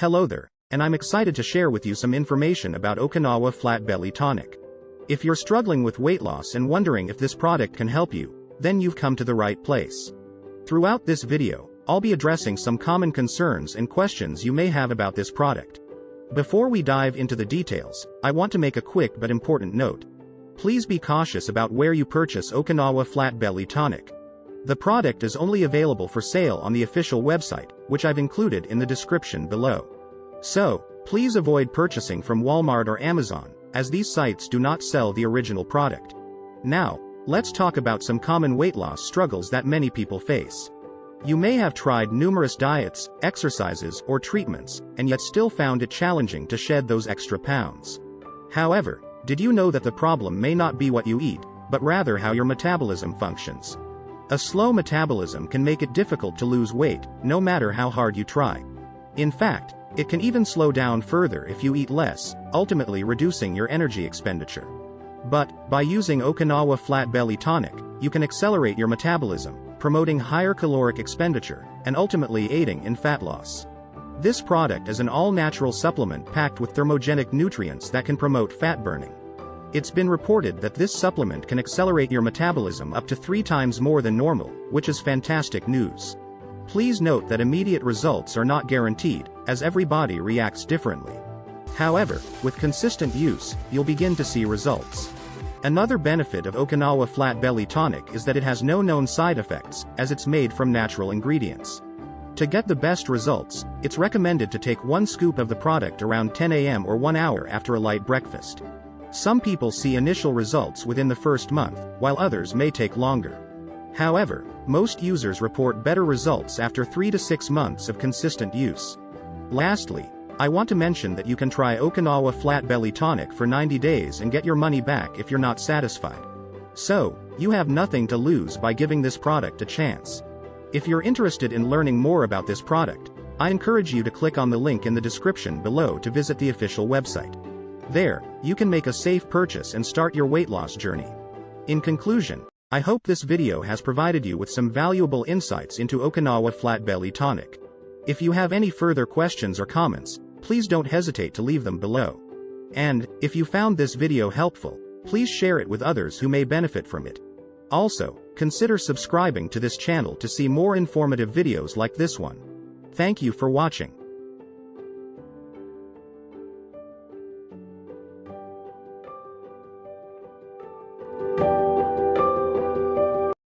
Hello there, and I'm excited to share with you some information about Okinawa Flat Belly Tonic. If you're struggling with weight loss and wondering if this product can help you, then you've come to the right place. Throughout this video, I'll be addressing some common concerns and questions you may have about this product. Before we dive into the details, I want to make a quick but important note. Please be cautious about where you purchase Okinawa Flat Belly Tonic. The product is only available for sale on the official website, which I've included in the description below. So, please avoid purchasing from Walmart or Amazon, as these sites do not sell the original product. Now, let's talk about some common weight loss struggles that many people face. You may have tried numerous diets, exercises, or treatments, and yet still found it challenging to shed those extra pounds. However, did you know that the problem may not be what you eat, but rather how your metabolism functions? A slow metabolism can make it difficult to lose weight, no matter how hard you try. In fact, it can even slow down further if you eat less, ultimately reducing your energy expenditure. But, by using Okinawa Flat Belly Tonic, you can accelerate your metabolism, promoting higher caloric expenditure, and ultimately aiding in fat loss. This product is an all-natural supplement packed with thermogenic nutrients that can promote fat burning. It's been reported that this supplement can accelerate your metabolism up to 3 times more than normal, which is fantastic news. Please note that immediate results are not guaranteed, as every body reacts differently. However, with consistent use, you'll begin to see results. Another benefit of Okinawa Flat Belly Tonic is that it has no known side effects, as it's made from natural ingredients. To get the best results, it's recommended to take 1 scoop of the product around 10 a.m. or 1 hour after a light breakfast. Some people see initial results within the first month, while others may take longer. However, most users report better results after 3 to 6 months of consistent use. Lastly, I want to mention that you can try Okinawa Flat Belly Tonic for 90 days and get your money back if you're not satisfied. So, you have nothing to lose by giving this product a chance. If you're interested in learning more about this product, I encourage you to click on the link in the description below to visit the official website. There, you can make a safe purchase and start your weight loss journey. In conclusion, I hope this video has provided you with some valuable insights into Okinawa Flat Belly Tonic. If you have any further questions or comments, please don't hesitate to leave them below. And, if you found this video helpful, please share it with others who may benefit from it. Also, consider subscribing to this channel to see more informative videos like this one. Thank you for watching.